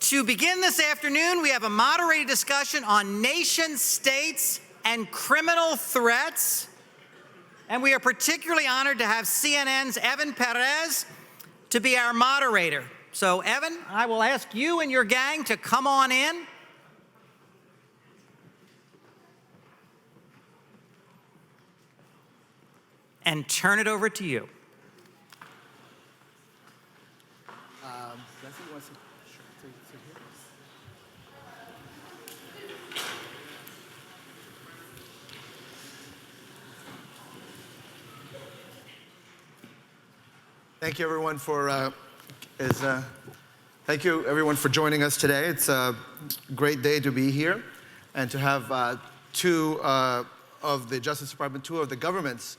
To begin this afternoon, we have a moderated discussion on nation states and criminal threats. And we are particularly honored to have CNN's Perez to be our moderator. So, Evan, I will ask you and your gang to come on in. And turn it over to you. Thank you, everyone, for joining us today. It's a great day to be here and to have two of the Justice Department, two of the government's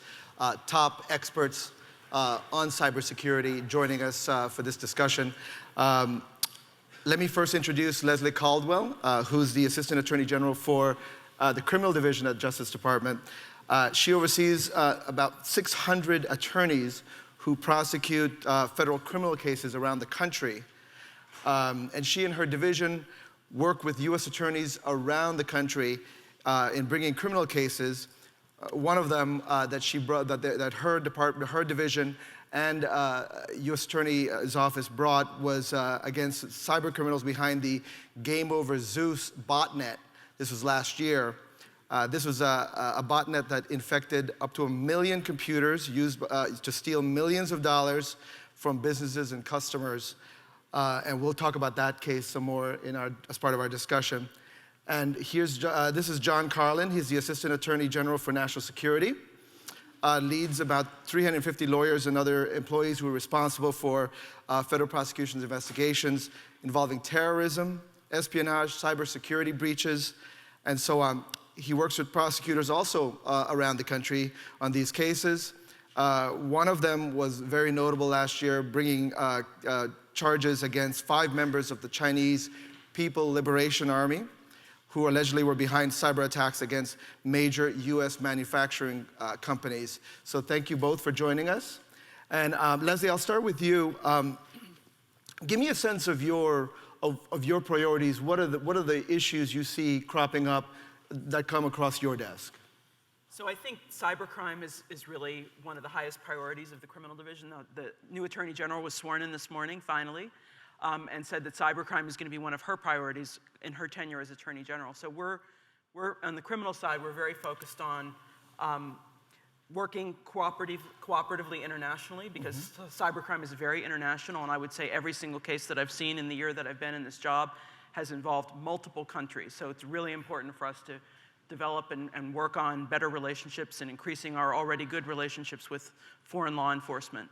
top experts on cybersecurity joining us for this discussion. Let me first introduce Leslie Caldwell, who's the Assistant Attorney General for the Criminal Division at Justice Department. She oversees about 600 attorneys who prosecute federal criminal cases around the country. And she and her division work with U.S. attorneys around the country in bringing criminal cases. One of them that she brought, that her department, her division, and U.S. Attorney's Office brought was against cyber criminals behind the Game Over Zeus botnet. This was last year. This was a botnet that infected up to 1 million computers used to steal millions of dollars from businesses and customers. And we'll talk about that case some more as part of our discussion. And this is John Carlin. He's the Assistant Attorney General for National Security. Leads about 350 lawyers and other employees who are responsible for federal prosecutions investigations involving terrorism, espionage, cybersecurity breaches, and so on. He works with prosecutors also around the country on these cases. One of them was very notable last year, bringing charges against 5 members of the Chinese People Liberation Army, who allegedly were behind cyber attacks against major U.S. manufacturing companies. So thank you both for joining us. And Leslie, I'll start with you. Give me a sense of your priorities. What are the issues you see cropping up that come across your desk? So I think cybercrime is really one of the highest priorities of the criminal division. The new Attorney General was sworn in this morning, finally, and said that cybercrime is going to be one of her priorities in her tenure as Attorney General. So we're on the criminal side, we're very focused on working cooperatively internationally, because cybercrime is very international, and I would say every single case that I've seen in the year that I've been in this job has involved multiple countries. So it's really important for us to develop and work on better relationships and increasing our already good relationships with foreign law enforcement.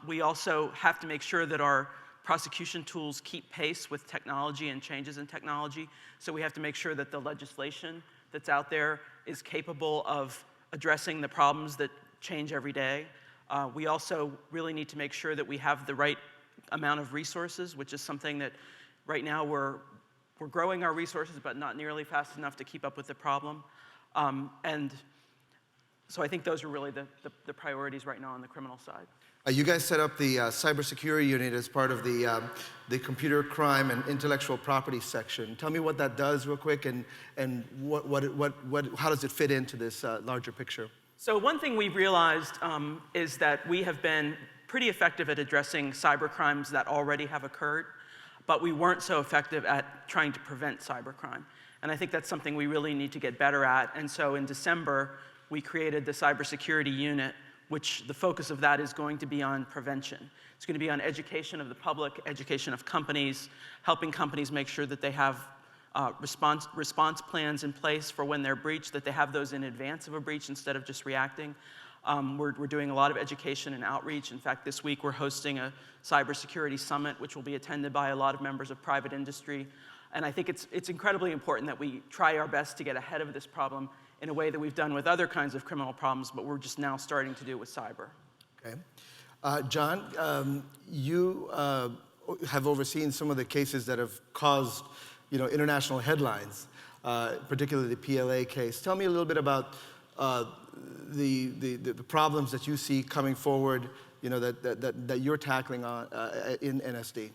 We also have to make sure that our prosecution tools keep pace with technology and changes in technology. So we have to make sure that the legislation that's out there is capable of addressing the problems that change every day. We also really need to make sure that we have the right amount of resources, which is something that right now we're growing our resources, but not nearly fast enough to keep up with the problem. And so I think those are really the priorities right now on the criminal side. You guys set up the cybersecurity unit as part of the computer crime and intellectual property section. Tell me what that does real quick, and how does it fit into this larger picture? So one thing we've realized is that we have been pretty effective at addressing cyber crimes that already have occurred, but we weren't so effective at trying to prevent cybercrime. And I think that's something we really need to get better at. And so in December, we created the cybersecurity unit, which the focus of that is going to be on prevention. It's going to be on education of the public, education of companies, helping companies make sure that they have response plans in place for when they're breached, that they have those in advance of a breach instead of just reacting. We're doing a lot of education and outreach. In fact, this week we're hosting a cybersecurity summit, which will be attended by a lot of members of private industry. And I think it's incredibly important that we try our best to get ahead of this problem in a way that we've done with other kinds of criminal problems, but we're just now starting to do with cyber. Okay. John, you have overseen some of the cases that have caused, international headlines, particularly the PLA case. Tell me a little bit about the problems that you see coming forward, that you're tackling in NSD.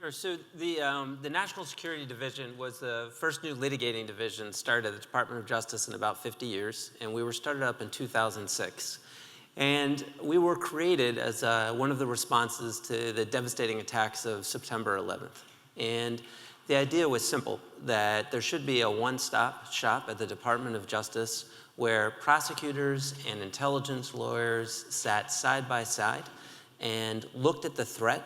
Sure. So the National Security Division was the first new litigating division started at the Department of Justice in about 50 years, and we were started up in 2006. And we were created as one of the responses to the devastating attacks of September 11th. And the idea was simple, that there should be a one-stop shop at the Department of Justice where prosecutors and intelligence lawyers sat side by side and looked at the threat,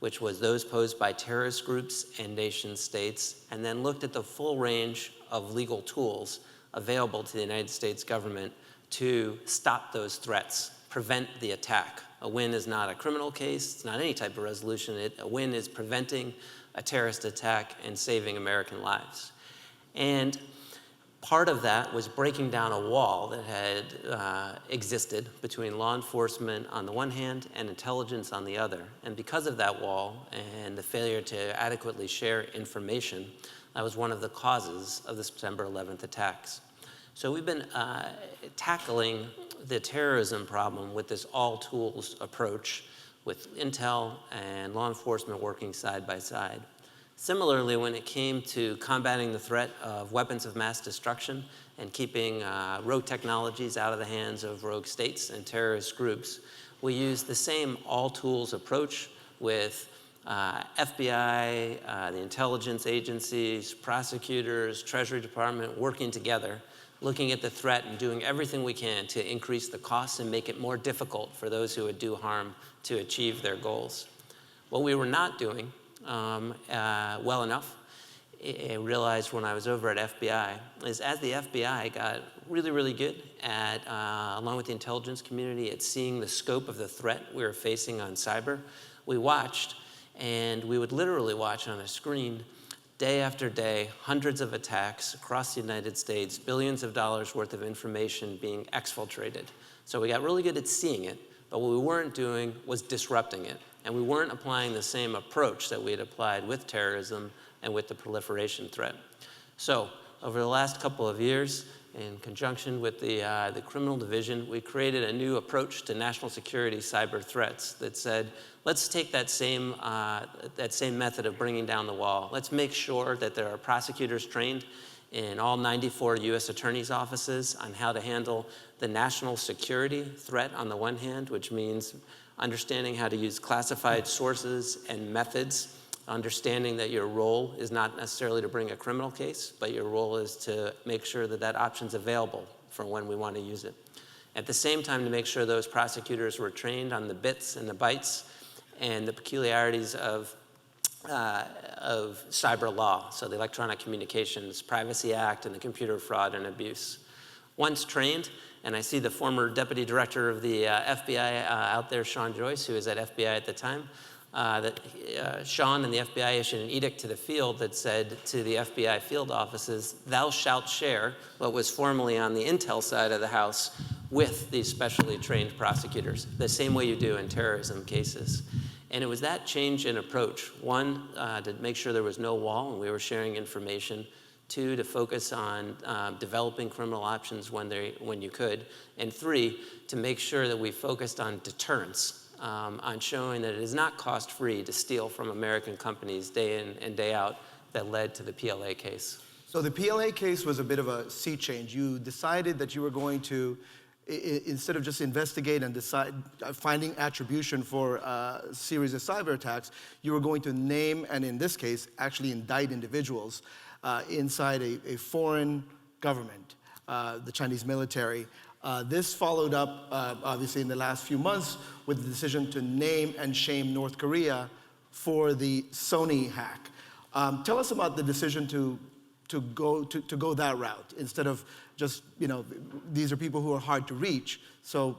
which was those posed by terrorist groups and nation states, and then looked at the full range of legal tools available to the United States government to stop those threats, prevent the attack. A win is not a criminal case, it's not any type of resolution. A win is preventing a terrorist attack and saving American lives. And part of that was breaking down a wall that had existed between law enforcement on the one hand and intelligence on the other. And because of that wall and the failure to adequately share information, that was one of the causes of the September 11th attacks. So we've been tackling the terrorism problem with this all-tools approach, with intel and law enforcement working side by side. Similarly, when it came to combating the threat of weapons of mass destruction and keeping rogue technologies out of the hands of rogue states and terrorist groups, we used the same all-tools approach with FBI, the intelligence agencies, prosecutors, Treasury Department working together, looking at the threat and doing everything we can to increase the costs and make it more difficult for those who would do harm to achieve their goals. What we were not doing well enough, I realized when I was over at FBI, is as the FBI got really, really good at, along with the intelligence community, at seeing the scope of the threat we were facing on cyber, we watched, and we would literally watch on a screen day after day, hundreds of attacks across the United States, billions of dollars worth of information being exfiltrated. So we got really good at seeing it, but what we weren't doing was disrupting it. And we weren't applying the same approach that we had applied with terrorism and with the proliferation threat. So over the last couple of years, in conjunction with the criminal division, we created a new approach to national security cyber threats that said, let's take that same method of bringing down the wall. Let's make sure that there are prosecutors trained in all 94 U.S. attorneys' offices on how to handle the national security threat on the one hand, which means understanding how to use classified sources and methods, understanding that your role is not necessarily to bring a criminal case, but your role is to make sure that that option's available for when we want to use it. At the same time, to make sure those prosecutors were trained on the bits and the bytes and the peculiarities of cyber law, so the Electronic Communications Privacy Act and the Computer Fraud and Abuse. Once trained, and I see the former deputy director of the FBI out there, Sean Joyce, who was at FBI at the time, Sean and the FBI issued an edict to the field that said to the FBI field offices, thou shalt share what was formerly on the intel side of the house with these specially trained prosecutors, the same way you do in terrorism cases. And it was that change in approach, one, to make sure there was no wall and we were sharing information, two, to focus on developing criminal options when you could, and three, to make sure that we focused on deterrence, on showing that it is not cost-free to steal from American companies day in and day out that led to the PLA case. So the PLA case was a bit of a sea change. You decided that you were going to, instead of just investigate and decide finding attribution for a series of cyber attacks, you were going to name, and in this case, actually indict individuals inside a foreign government, the Chinese military. This followed up, obviously, in the last few months with the decision to name and shame North Korea for the Sony hack. Tell us about the decision to go that route instead of just, these are people who are hard to reach. So,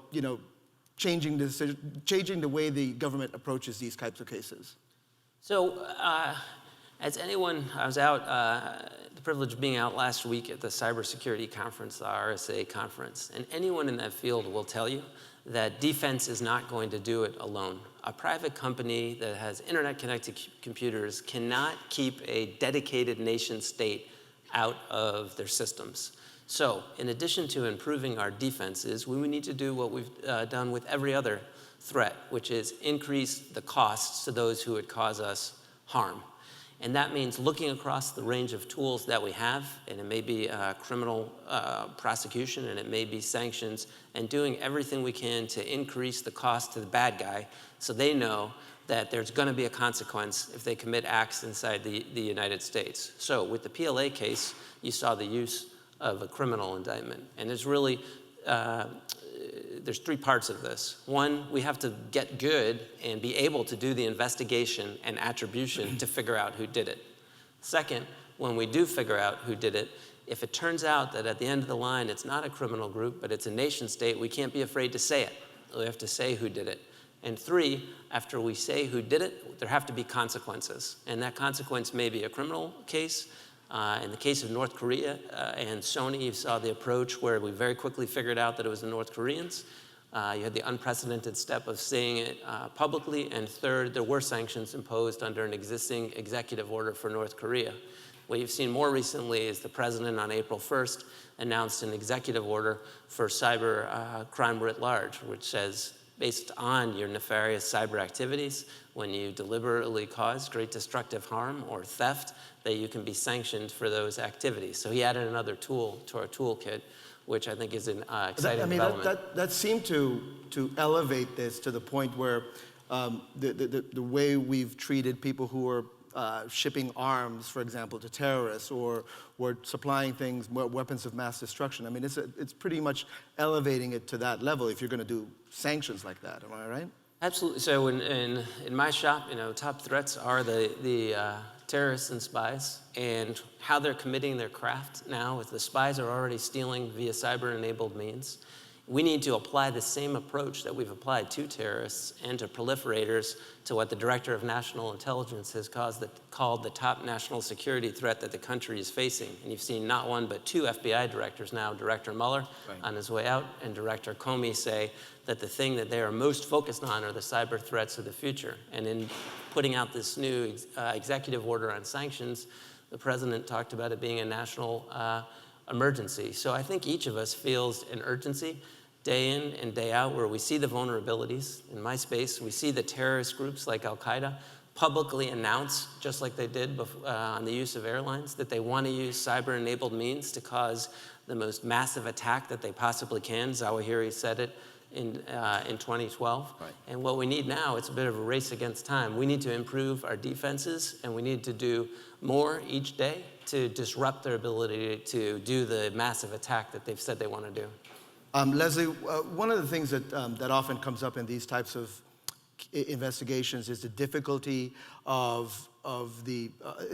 changing the way the government approaches these types of cases. So, as anyone, I was out, the privilege of being out last week at the cybersecurity conference, the RSA conference, and anyone in that field will tell you that defense is not going to do it alone. A private company that has internet-connected computers cannot keep a dedicated nation state out of their systems. So, in addition to improving our defenses, we need to do what we've done with every other threat, which is increase the costs to those who would cause us harm. And that means looking across the range of tools that we have, and it may be criminal prosecution, and it may be sanctions, and doing everything we can to increase the cost to the bad guy so they know that there's going to be a consequence if they commit acts inside the United States. So with the PLA case, you saw the use of a criminal indictment. And there's really, there's three parts of this. One, we have to get good and be able to do the investigation and attribution to figure out who did it. Second, when we do figure out who did it, if it turns out that at the end of the line it's not a criminal group, but it's a nation state, we can't be afraid to say it. We have to say who did it. And three, after we say who did it, there have to be consequences. And that consequence may be a criminal case. In the case of North Korea and Sony, you saw the approach where we very quickly figured out that it was the North Koreans. You had the unprecedented step of saying it publicly. And third, there were sanctions imposed under an existing executive order for North Korea. What you've seen more recently is the president on April 1st announced an executive order for cyber crime writ large, which says, based on your nefarious cyber activities, when you deliberately cause great destructive harm or theft, that you can be sanctioned for those activities. So he added another tool to our toolkit, which I think is an exciting development. That seemed to elevate this to the point where the way we've treated people who are shipping arms, for example, to terrorists, or supplying things, weapons of mass destruction. I mean, it's pretty much elevating it to that level if you're going to do sanctions like that. Am I right? Absolutely. So in my shop, top threats are the terrorists and spies, and how they're committing their craft now. If the spies are already stealing via cyber-enabled means, we need to apply the same approach that we've applied to terrorists and to proliferators to what the Director of National Intelligence has called the top national security threat that the country is facing. And you've seen not one but two FBI directors now, Director Mueller on his way out and Director Comey, say that the thing that they are most focused on are the cyber threats of the future. And in putting out this new executive order on sanctions, the president talked about it being a national emergency. So I think each of us feels an urgency day in and day out, where we see the vulnerabilities. In my space, we see the terrorist groups like Al-Qaeda publicly announce, just like they did on the use of airlines, that they want to use cyber-enabled means to cause the most massive attack that they possibly can. Zawahiri said it in 2012. Right. And what we need now, it's a bit of a race against time. We need to improve our defenses, and we need to do more each day to disrupt their ability to do the massive attack that they've said they want to do. Leslie, one of the things that often comes up in these types of investigations is the difficulty of the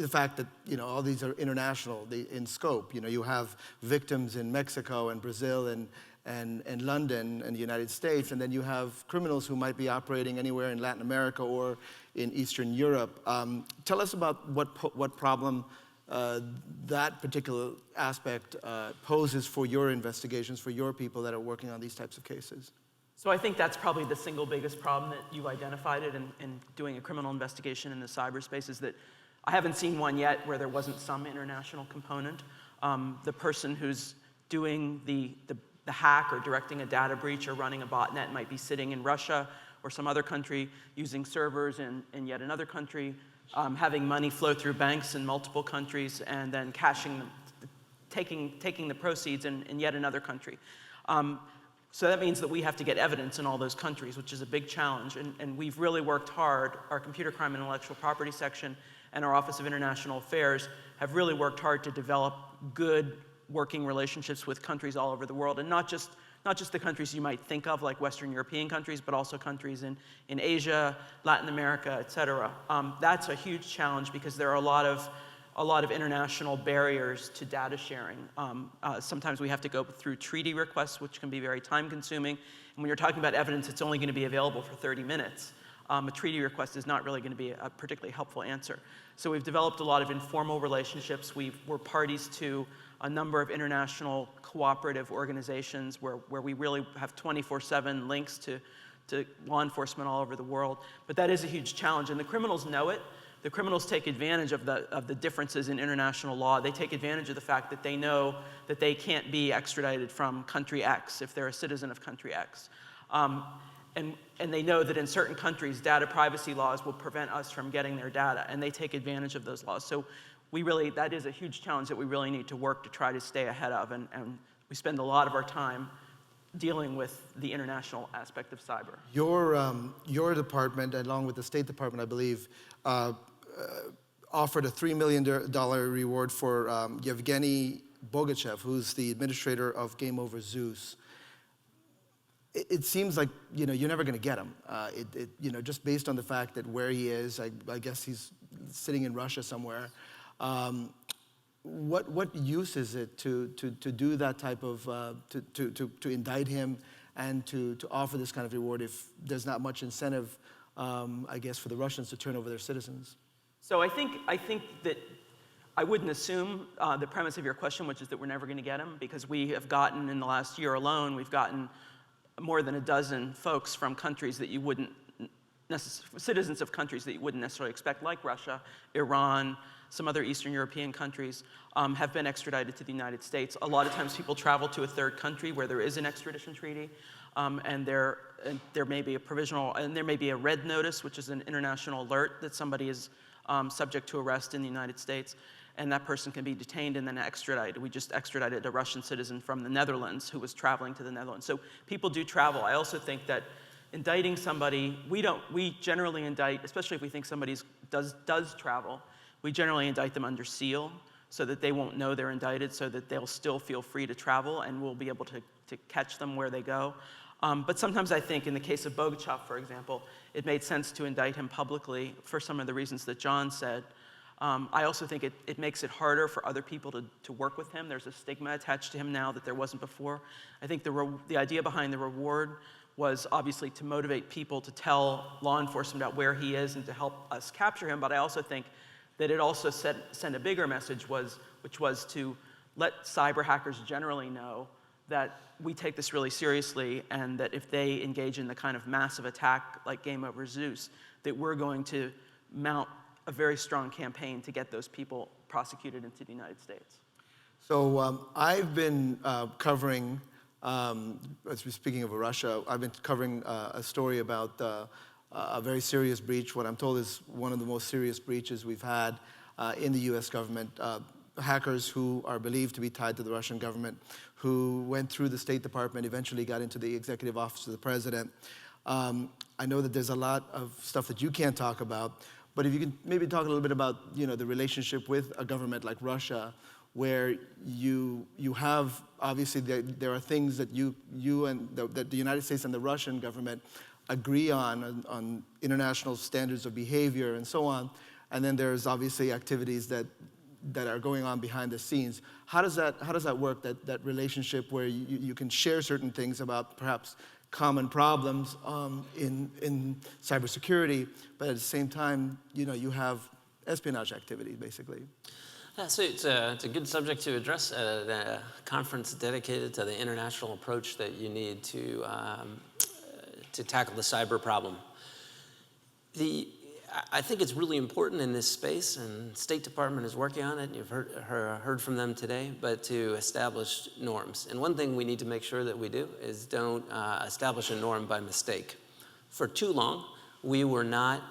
fact that all these are international in scope. You have victims in Mexico and Brazil and London and the United States, and then you have criminals who might be operating anywhere in Latin America or in Eastern Europe. Tell us about what problem that particular aspect poses for your investigations, for your people that are working on these types of cases. So I think that's probably the single biggest problem that you've identified in doing a criminal investigation in the cyberspace, is that I haven't seen one yet where there wasn't some international component. The person who's doing the hack or directing a data breach or running a botnet might be sitting in Russia or some other country using servers in yet another country, having money flow through banks in multiple countries, and then cashing them, taking the proceeds in yet another country. So that means that we have to get evidence in all those countries, which is a big challenge. And we've really worked hard. Our Computer Crime and Intellectual Property section and our Office of International Affairs have really worked hard to develop good working relationships with countries all over the world, and not just the countries you might think of, like Western European countries, but also countries in Asia, Latin America, et cetera. That's a huge challenge because there are a lot of international barriers to data sharing. Sometimes we have to go through treaty requests, which can be very time-consuming. And when you're talking about evidence, it's only going to be available for 30 minutes. A treaty request is not really going to be a particularly helpful answer. So we've developed a lot of informal relationships. We're parties to a number of international cooperative organizations where we really have 24/7 links to law enforcement all over the world. But that is a huge challenge, and the criminals know it. The criminals take advantage of the differences in international law. They take advantage of the fact that they know that they can't be extradited from country X if they're a citizen of country X. and they know that in certain countries, data privacy laws will prevent us from getting their data, and they take advantage of those laws. So that is a huge challenge that we really need to work to try to stay ahead of, and we spend a lot of our time dealing with the international aspect of cyber. Your department, along with the State Department, I believe, offered a $3 million reward for Yevgeny Bogachev, who's the administrator of Game Over Zeus. It seems like you're never going to get him. Just based on the fact that where he is, I guess he's sitting in Russia somewhere. What use is it to do that type of to indict him and to offer this kind of reward if there's not much incentive, I guess, for the Russians to turn over their citizens? So I think that I wouldn't assume the premise of your question, which is that we're never going to get him, because we have gotten, in the last year alone, we've gotten more than a dozen folks from countries that you wouldn't citizens of countries that you wouldn't necessarily expect, like Russia, Iran, some other Eastern European countries, have been extradited to the United States. A lot of times people travel to a third country where there is an extradition treaty, and there may be a provisional, and there may be a red notice, which is an international alert that somebody is subject to arrest in the United States, and that person can be detained and then extradited. We just extradited a Russian citizen from the Netherlands who was traveling to the Netherlands. So people do travel. I also think that indicting somebody, we generally indict, especially if we think somebody does travel, we generally indict them under seal so that they won't know they're indicted, so that they'll still feel free to travel, and we'll be able to catch them where they go. But sometimes I think in the case of Bogachev, for example, it made sense to indict him publicly for some of the reasons that John said. I also think it makes it harder for other people to work with him. There's a stigma attached to him now that there wasn't before. I think the idea behind the reward was obviously to motivate people to tell law enforcement about where he is and to help us capture him. But I also think that it also sent a bigger message, which was to let cyber hackers generally know that we take this really seriously, and that if they engage in the kind of massive attack like Game Over Zeus, that we're going to mount a very strong campaign to get those people prosecuted into the United States. So I've been covering, as we're speaking of Russia, I've been covering a story about a very serious breach, what I'm told is one of the most serious breaches we've had in the US government. Hackers who are believed to be tied to the Russian government, who went through the State Department, eventually got into the executive office of the president. I know that there's a lot of stuff that you can't talk about, but if you can maybe talk a little bit about the relationship with a government like Russia, where you have, obviously there are things that you and that the United States and the Russian government agree on international standards of behavior and so on, and then there's obviously activities that are going on behind the scenes. How does that work, that relationship where you can share certain things about perhaps common problems in cybersecurity, but at the same time, you have espionage activity, basically? Yeah, so it's a good subject to address at a conference dedicated to the international approach that you need to tackle the cyber problem. I think it's really important in this space, and State Department is working on it, and you've heard from them today, but to establish norms. And one thing we need to make sure that we do is don't establish a norm by mistake. For too long, we were not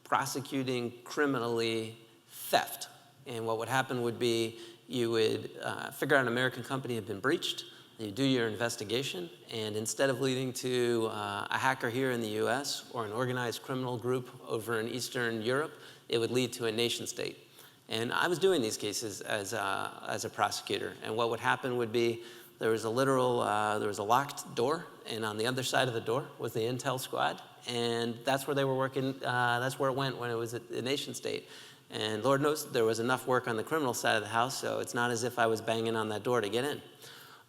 prosecuting criminally theft. And what would happen would be you would figure out an American company had been breached, you do your investigation, and instead of leading to a hacker here in the US or an organized criminal group over in Eastern Europe, it would lead to a nation state. And I was doing these cases as a prosecutor, and what would happen would be there was a locked door, and on the other side of the door was the intel squad, and that's where they were working, that's where it went when it was a nation state. And Lord knows there was enough work on the criminal side of the house, so it's not as if I was banging on that door to get in.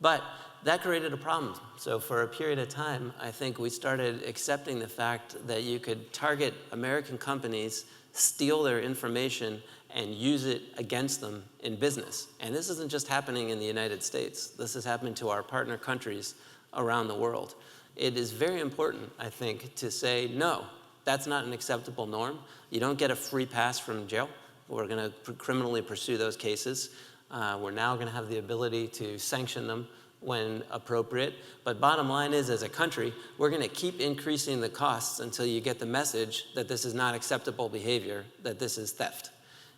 But that created a problem. So for a period of time, I think we started accepting the fact that you could target American companies, steal their information, and use it against them in business. And this isn't just happening in the United States. This is happening to our partner countries around the world. It is very important, I think, to say, no, that's not an acceptable norm. You don't get a free pass from jail. We're going to criminally pursue those cases. We're now going to have the ability to sanction them when appropriate. But bottom line is, as a country, we're going to keep increasing the costs until you get the message that this is not acceptable behavior, that this is theft.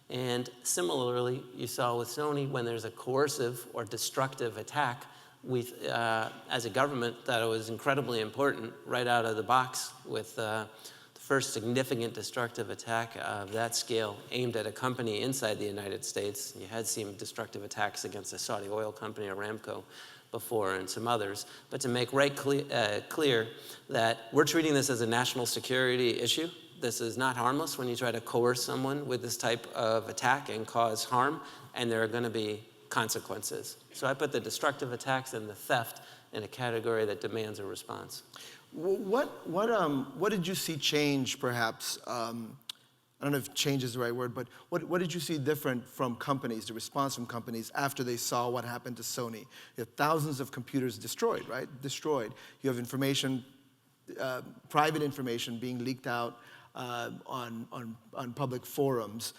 And similarly, you saw with Sony, when there's a coercive or destructive attack, we, as a government, thought it was incredibly important right out of the box with the first significant destructive attack of that scale aimed at a company inside the United States. You had seen destructive attacks against the Saudi oil company, Aramco, before, and some others. But to make clear that we're treating this as a national security issue. This is not harmless when you try to coerce someone with this type of attack and cause harm, and there are going to be consequences. So I put the destructive attacks and the theft in a category that demands a response. What did you see change, perhaps? I don't know if change is the right word, but what did you see different from companies, the response from companies after they saw what happened to Sony? You have thousands of computers destroyed, right? Destroyed. You have information, private information being leaked out on public forums.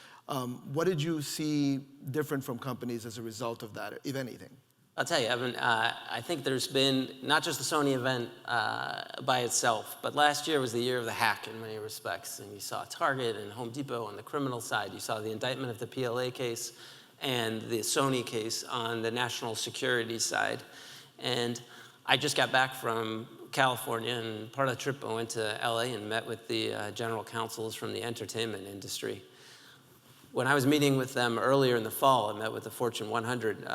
What did you see different from companies as a result of that, if anything? I'll tell you, Evan, I think there's been not just the Sony event by itself, but last year was the year of the hack in many respects. And you saw Target and Home Depot on the criminal side. You saw the indictment of the PLA case and the Sony case on the national security side. And I just got back from California, and part of the trip I went to LA and met with the general counsels from the entertainment industry. When I was meeting with them earlier in the fall, I met with the Fortune 100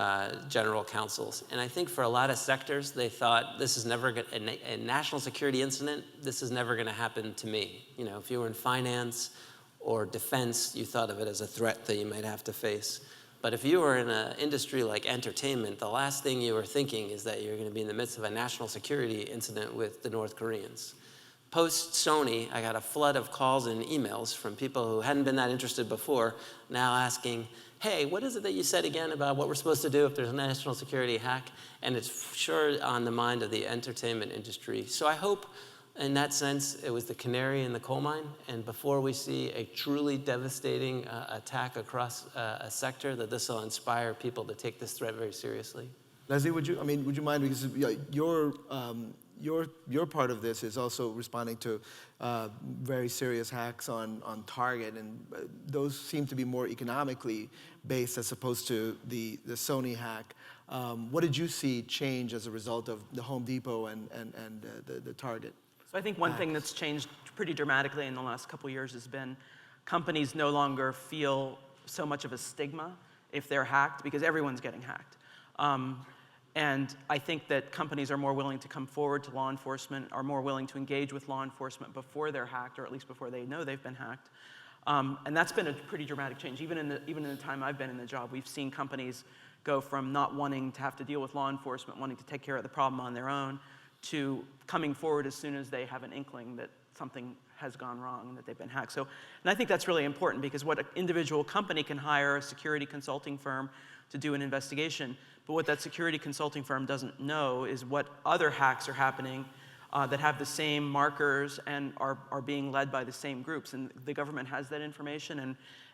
general counsels. And I think for a lot of sectors, they thought this is never a national security incident, this is never gonna happen to me. You know, if you were in finance or defense, you thought of it as a threat that you might have to face. But if you were in an industry like entertainment, the last thing you were thinking is that you're gonna be in the midst of a national security incident with the North Koreans. Post Sony, I got a flood of calls and emails from people who hadn't been that interested before, now asking, hey, what is it that you said again about what we're supposed to do if there's a national security hack? And it's sure on the mind of the entertainment industry. So I hope, in that sense, it was the canary in the coal mine, and before we see a truly devastating attack across a sector, that this will inspire people to take this threat very seriously. Leslie, would you mind, because your part of this is also responding to very serious hacks on Target, and those seem to be more economically based as opposed to the Sony hack. What did you see change as a result of the Home Depot and the Target? So I think one thing that's changed pretty dramatically in the last couple of years has been companies no longer feel so much of a stigma if they're hacked, because everyone's getting hacked. And I think that companies are more willing to come forward to law enforcement, are more willing to engage with law enforcement before they're hacked, or at least before they know they've been hacked. And that's been a pretty dramatic change. Even in the time I've been in the job, we've seen companies go from not wanting to have to deal with law enforcement, wanting to take care of the problem on their own, to coming forward as soon as they have an inkling that something has gone wrong, that they've been hacked. So, and I think that's really important, because what an individual company can hire a security consulting firm to do an investigation, but what that security consulting firm doesn't know is what other hacks are happening that have the same markers and are being led by the same groups, and the government has that information.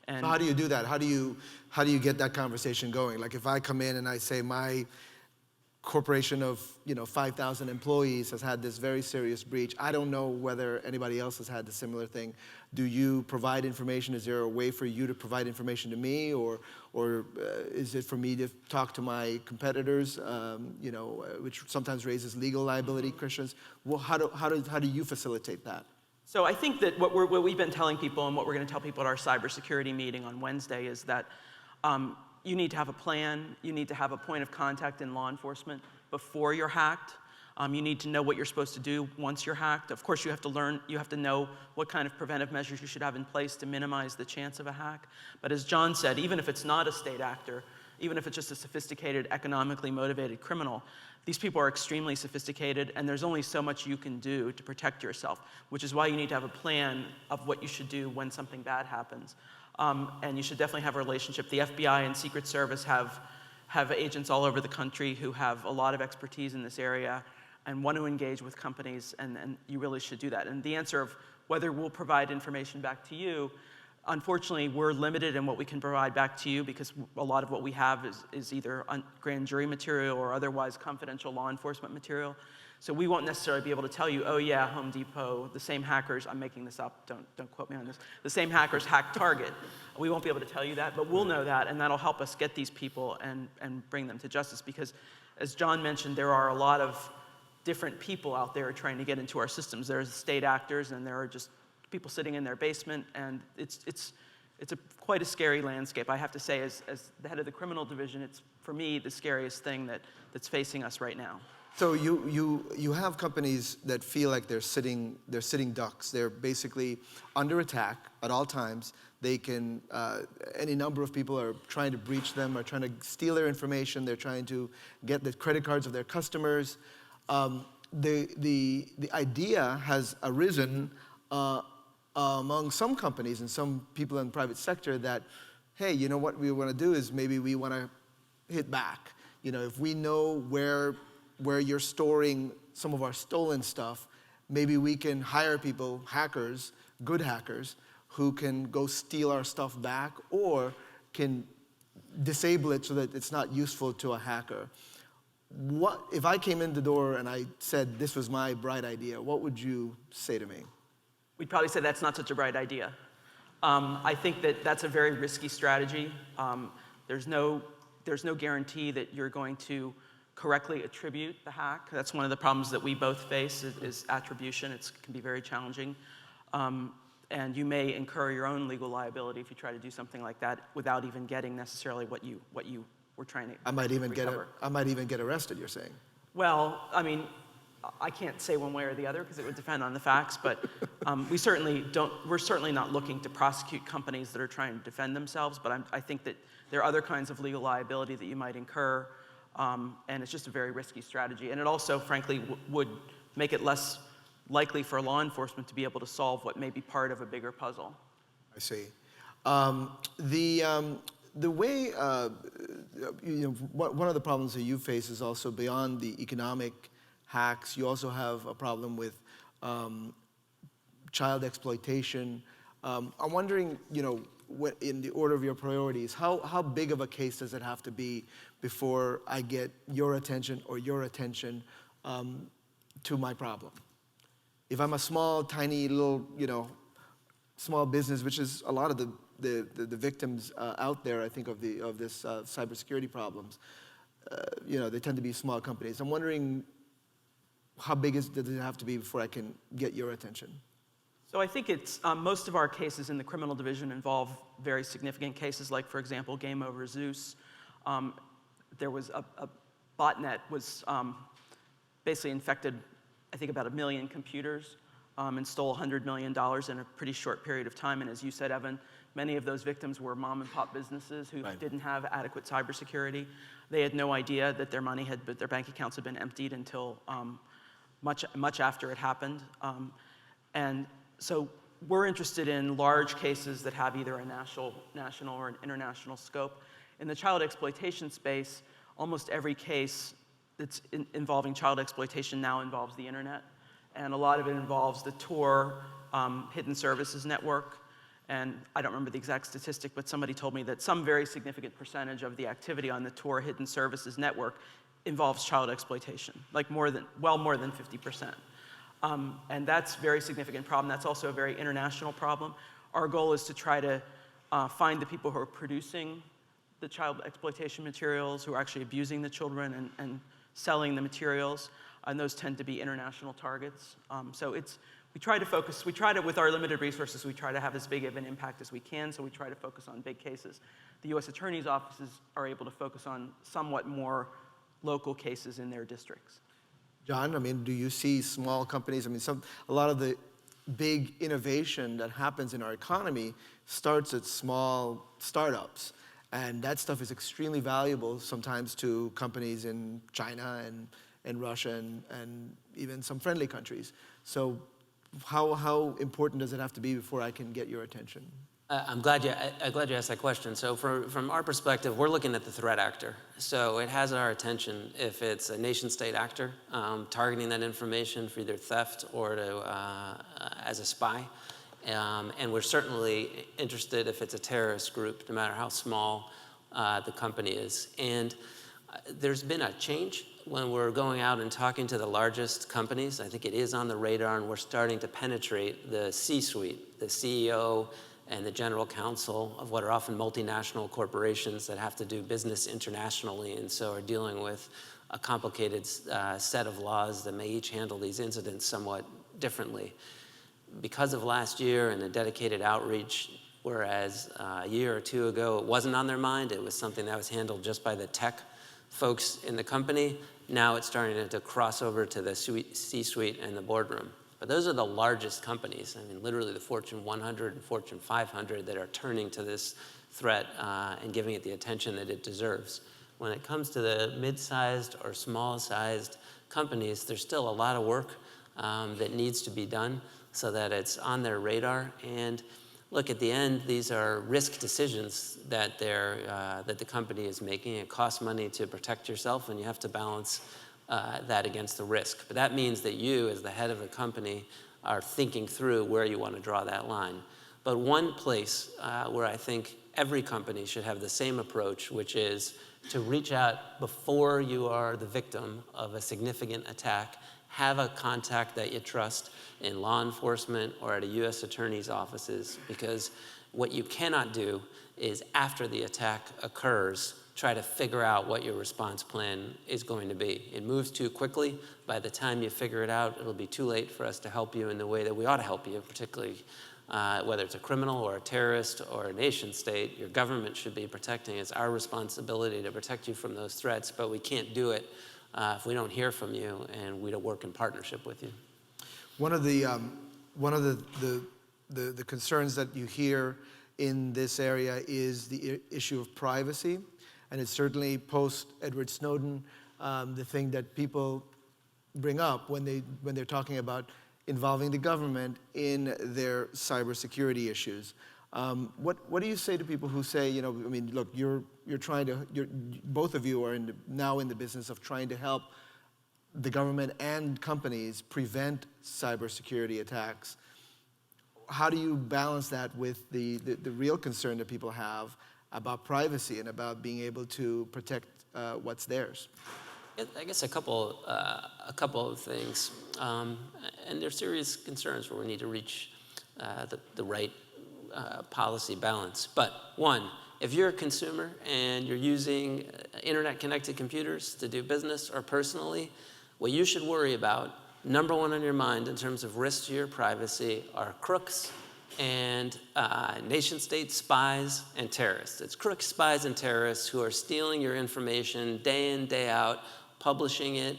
And so how do you do that? How do you get that conversation going? Like, if I come in and I say my corporation of 5,000 employees has had this very serious breach, I don't know whether anybody else has had the similar thing. Do you provide information? Is there a way for you to provide information to me, or is it for me to talk to my competitors? Which sometimes raises legal liability questions. Well, how do you facilitate that? So I think that what we've been telling people, and what we're going to tell people at our cybersecurity meeting on Wednesday, is that you need to have a plan. You need to have a point of contact in law enforcement before you're hacked. You need to know what you're supposed to do once you're hacked. Of course, you have to know what kind of preventive measures you should have in place to minimize the chance of a hack. But as John said, even if it's not a state actor, even if it's just a sophisticated, economically motivated criminal, these people are extremely sophisticated, and there's only so much you can do to protect yourself, which is why you need to have a plan of what you should do when something bad happens. And you should definitely have a relationship. The FBI and Secret Service have agents all over the country who have a lot of expertise in this area and want to engage with companies, and you really should do that. And the answer of whether we'll provide information back to you, Unfortunately, we're limited in what we can provide back to you because a lot of what we have is either grand jury material or otherwise confidential law enforcement material. So we won't necessarily be able to tell you, oh yeah, Home Depot, the same hackers, I'm making this up, don't quote me on this, the same hackers hacked Target. We won't be able to tell you that, but we'll know that, and that'll help us get these people and bring them to justice, because as John mentioned, there are a lot of different people out there trying to get into our systems. There's state actors, and there are just people sitting in their basement, and it's quite a scary landscape. I have to say, as the head of the criminal division, it's, for me, the scariest thing that's facing us right now. So you have companies that feel like they're sitting ducks. They're basically under attack at all times. They can, any number of people are trying to breach them, are trying to steal their information. They're trying to get the credit cards of their customers. The idea has arisen among some companies and some people in the private sector that, hey, you know what we want to do is maybe we want to hit back. You know, if we know where you're storing some of our stolen stuff, maybe we can hire people, hackers, good hackers, who can go steal our stuff back or can disable it so that it's not useful to a hacker. What if I came in the door and I said this was my bright idea? What would you say to me? We'd probably say that's not such a bright idea. I think that that's a very risky strategy. There's no guarantee that you're going to correctly attribute the hack. That's one of the problems that we both face is attribution. It can be very challenging. And you may incur your own legal liability if you try to do something like that without even getting necessarily what you were trying to I might even recover. get arrested, you're saying? Well, I mean, I can't say one way or the other because it would depend on the facts, but we're certainly not looking to prosecute companies that are trying to defend themselves, but I think that there are other kinds of legal liability that you might incur, and it's just a very risky strategy. And it also, frankly, would make it less likely for law enforcement to be able to solve what may be part of a bigger puzzle. I see. The way, one of the problems that you face is also beyond the economic hacks. You also have a problem with child exploitation. I'm wondering, in the order of your priorities, how big of a case does it have to be before I get your attention or your attention to my problem? If I'm a small, tiny little, small business, which is a lot of the victims out there, I think, of this cybersecurity problems, they tend to be small companies. I'm wondering, how big does it have to be before I can get your attention? So I think it's most of our cases in the criminal division involve very significant cases, like, for example, Game Over Zeus. There was a botnet was basically infected, I think, about 1 million computers and stole $100 million in a pretty short period of time. And as you said, Evan, many of those victims were mom and pop businesses who didn't have adequate cybersecurity. They had no idea that their bank accounts had been emptied until much after it happened. And so we're interested in large cases that have either a national or an international scope. In the child exploitation space, almost every case that's involving child exploitation now involves the internet. And a lot of it involves the Tor hidden services network. And I don't remember the exact statistic, but somebody told me that some very significant percentage of the activity on the Tor hidden services network involves child exploitation, like more than 50%. And that's a very significant problem. That's also a very international problem. Our goal is to try to find the people who are producing the child exploitation materials, who are actually abusing the children and selling the materials, and those tend to be international targets. So we try to, with our limited resources, we try to have as big of an impact as we can, so we try to focus on big cases. The U.S. Attorney's offices are able to focus on somewhat more local cases in their districts. John, do you see small companies? A lot of the big innovation that happens in our economy starts at small startups. And that stuff is extremely valuable sometimes to companies in China and Russia and even some friendly countries. So how important does it have to be before I can get your attention? I'm glad you asked that question. So from our perspective, we're looking at the threat actor. So it has our attention if it's a nation-state actor targeting that information for either theft or as a spy. And we're certainly interested if it's a terrorist group, no matter how small the company is. And there's been a change when we're going out and talking to the largest companies. I think it is on the radar, and we're starting to penetrate the C-suite, the CEO and the general counsel of what are often multinational corporations that have to do business internationally, and so are dealing with a complicated set of laws that may each handle these incidents somewhat differently. Because of last year and the dedicated outreach, whereas a year or two ago it wasn't on their mind, it was something that was handled just by the tech folks in the company, now it's starting to cross over to the C-suite and the boardroom. But those are the largest companies. I mean, literally the Fortune 100 and Fortune 500 that are turning to this threat and giving it the attention that it deserves. When it comes to the mid-sized or small-sized companies, there's still a lot of work that needs to be done so that it's on their radar. And look, at the end, these are risk decisions that the company is making. It costs money to protect yourself, and you have to balance that against the risk. But that means that you, as the head of a company, are thinking through where you want to draw that line. But one place where I think every company should have the same approach, which is to reach out before you are the victim of a significant attack, have a contact that you trust in law enforcement or at a U.S. attorney's offices, because what you cannot do is, after the attack occurs, try to figure out what your response plan is going to be. It moves too quickly. By the time you figure it out, it'll be too late for us to help you in the way that we ought to help you, particularly whether it's a criminal or a terrorist or a nation state. Your government should be protecting. It's our responsibility to protect you from those threats, but we can't do it if we don't hear from you and we don't work in partnership with you. One of the concerns that you hear in this area is the issue of privacy, and it's certainly post Edward Snowden the thing that people bring up when they're talking about involving the government in their cybersecurity issues. What do you say to people who say, I mean, look, you're both of you are now in the business of trying to help the government and companies prevent cybersecurity attacks. How do you balance that with the real concern that people have about privacy and about being able to protect what's theirs? I guess a couple of things, and they're serious concerns where we need to reach the right policy balance. But one, if you're a consumer and you're using internet-connected computers to do business or personally, what you should worry about, number one on your mind in terms of risk to your privacy, are crooks and nation-state spies and terrorists. It's crooks, spies, and terrorists who are stealing your information day in, day out, publishing it,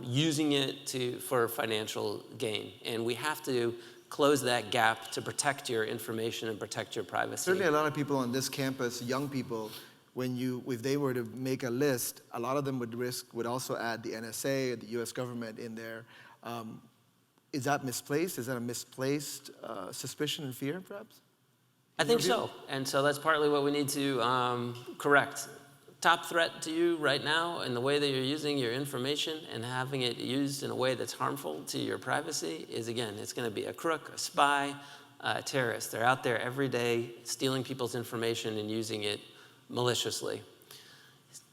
using it for financial gain. And we have to close that gap to protect your information and protect your privacy. Certainly a lot of people on this campus, young people, if they were to make a list, a lot of them would also add the NSA, the US government in there. Is that misplaced? Is that a misplaced suspicion and fear, perhaps? I think so. And so that's partly what we need to correct. Top threat to you right now in the way that you're using your information and having it used in a way that's harmful to your privacy is, again, it's going to be a crook, a spy, a terrorist. They're out there every day stealing people's information and using it maliciously.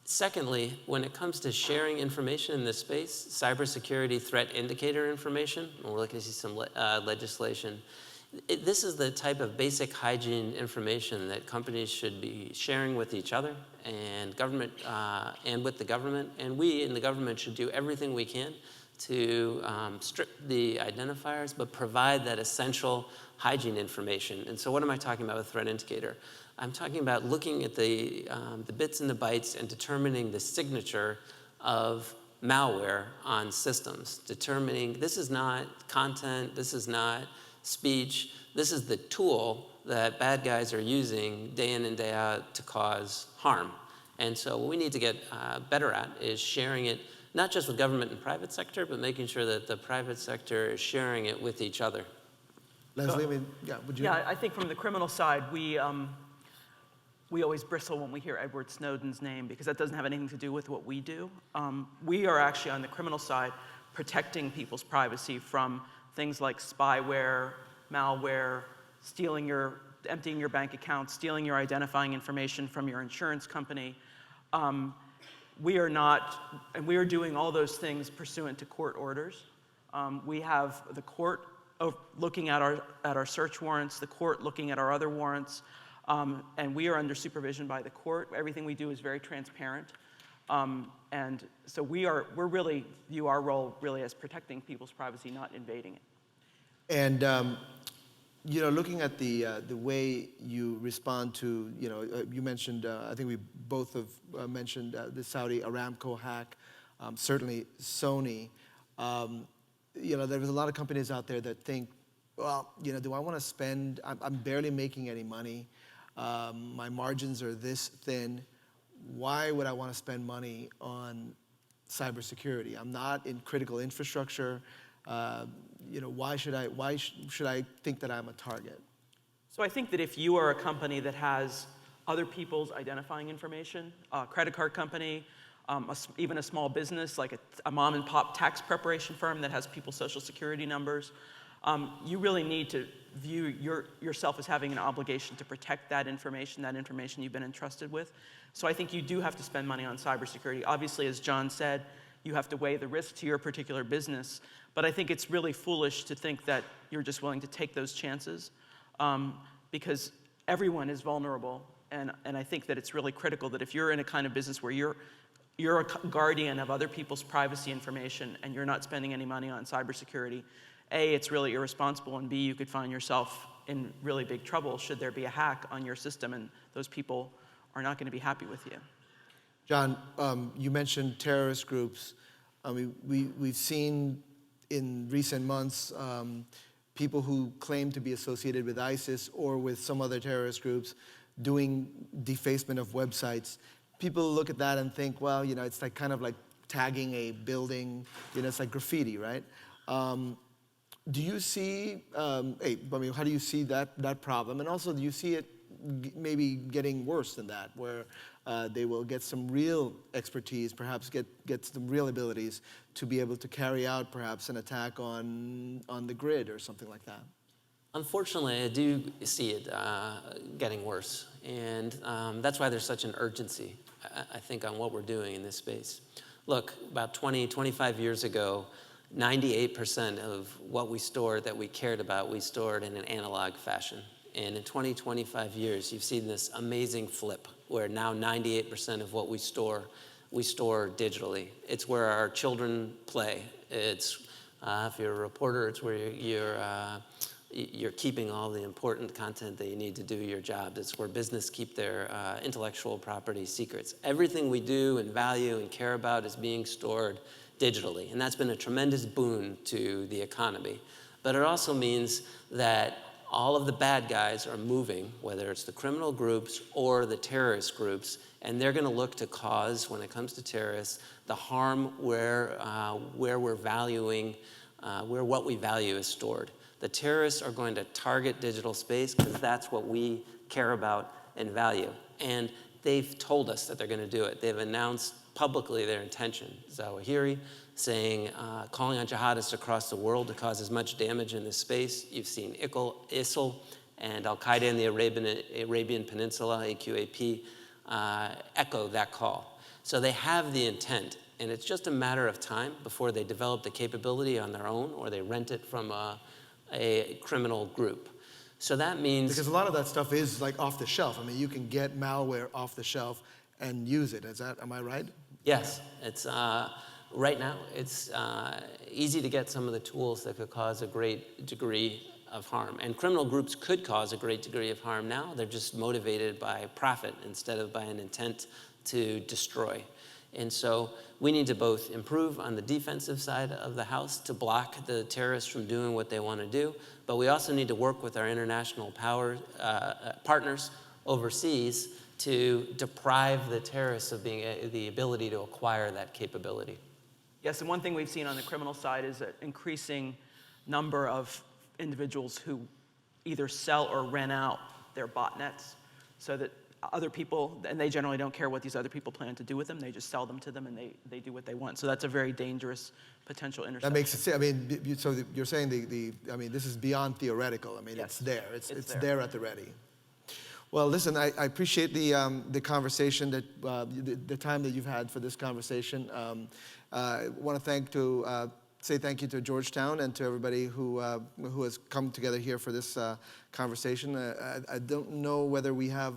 Secondly, when it comes to sharing information in this space, cybersecurity threat indicator information, and we're looking to see some legislation, this is the type of basic hygiene information that companies should be sharing with each other and government and with the government. And we in the government should do everything we can to strip the identifiers, but provide that essential hygiene information. And so what am I talking about with threat indicator? I'm talking about looking at the bits and the bytes and determining the signature of malware on systems, determining this is not content, this is not speech, this is the tool that bad guys are using day in and day out to cause harm. And so what we need to get better at is sharing it, not just with government and private sector, but making sure that the private sector is sharing it with each other. Leslie, I mean, yeah, would you? Yeah, I think from the criminal side, we always bristle when we hear Edward Snowden's name because that doesn't have anything to do with what we do. We are actually on the criminal side protecting people's privacy from things like spyware, malware, emptying your bank account, stealing your identifying information from your insurance company. We are doing all those things pursuant to court orders. We have the court looking at our search warrants, the court looking at our other warrants, and we are under supervision by the court. Everything we do is very transparent. And so we really view our role really as protecting people's privacy, not invading it. And looking at the way you respond to, you mentioned, I think we both have mentioned the Saudi Aramco hack, certainly Sony. There was a lot of companies out there that think, well, do I want to spend? I'm barely making any money. My margins are this thin. Why would I want to spend money on cybersecurity? I'm not in critical infrastructure. Why should I think that I'm a target? So I think that if you are a company that has other people's identifying information, a credit card company, even a small business like a mom and pop tax preparation firm that has people's social security numbers, you really need to view yourself as having an obligation to protect that information you've been entrusted with. So I think you do have to spend money on cybersecurity. Obviously, as John said, you have to weigh the risk to your particular business. But I think it's really foolish to think that you're just willing to take those chances because everyone is vulnerable. And I think that it's really critical that if you're in a kind of business where you're a guardian of other people's privacy information and you're not spending any money on cybersecurity, A, it's really irresponsible, and B, you could find yourself in really big trouble should there be a hack on your system and those people are not going to be happy with you. John, you mentioned terrorist groups. We've seen in recent months people who claim to be associated with ISIS or with some other terrorist groups doing defacement of websites. People look at that and think, well, it's like kind of like tagging a building, it's like graffiti, right? Do you see, how do you see that problem? And also, do you see it maybe getting worse than that, where they will get some real expertise, perhaps get some real abilities to be able to carry out perhaps an attack on the grid or something like that? Unfortunately, I do see it getting worse. And that's why there's such an urgency, I think, on what we're doing in this space. Look, about 20, 25 years ago, 98% of what we stored that we cared about, we stored in an analog fashion. And in 20, 25 years, you've seen this amazing flip where now 98% of what we store digitally. It's where our children play. It's, if you're a reporter, it's where you're keeping all the important content that you need to do your job. It's where business keep their intellectual property secrets. Everything we do and value and care about is being stored digitally. And that's been a tremendous boon to the economy. But it also means that all of the bad guys are moving, whether it's the criminal groups or the terrorist groups, and they're going to look to cause, when it comes to terrorists, the harm where we're valuing, where what we value is stored. The terrorists are going to target digital space because that's what we care about and value. And they've told us that they're going to do it. They've announced publicly their intention. Zawahiri saying, calling on jihadists across the world to cause as much damage in this space. You've seen ISIL and Al-Qaeda in the Arabian Peninsula, AQAP, echo that call. So they have the intent, and it's just a matter of time before they develop the capability on their own or they rent it from a criminal group. So that means... Because a lot of that stuff is like off the shelf. I mean, you can get malware off the shelf and use it. Am I right? Yes. It's, right now, it's easy to get some of the tools that could cause a great degree of harm. And criminal groups could cause a great degree of harm now. They're just motivated by profit instead of by an intent to destroy. And so we need to both improve on the defensive side of the house to block the terrorists from doing what they want to do, but we also need to work with our international partners overseas to deprive the terrorists of the ability to acquire that capability. Yes, and one thing we've seen on the criminal side is an increasing number of individuals who either sell or rent out their botnets so that other people, and they generally don't care what these other people plan to do with them. They just sell them to them, and they do what they want. So that's a very dangerous potential intersection. That makes it. I mean, so you're saying I mean, this is beyond theoretical. I mean, Yes. it's there. It's there. there at the ready. Well, listen, I appreciate the conversation, the time that you've had for this conversation. I want to say thank you to Georgetown and to everybody who has come together here for this conversation. I don't know whether we have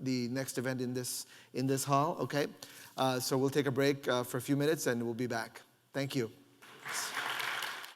the next event in this hall. Okay, so we'll take a break for a few minutes and we'll be back. Thank you.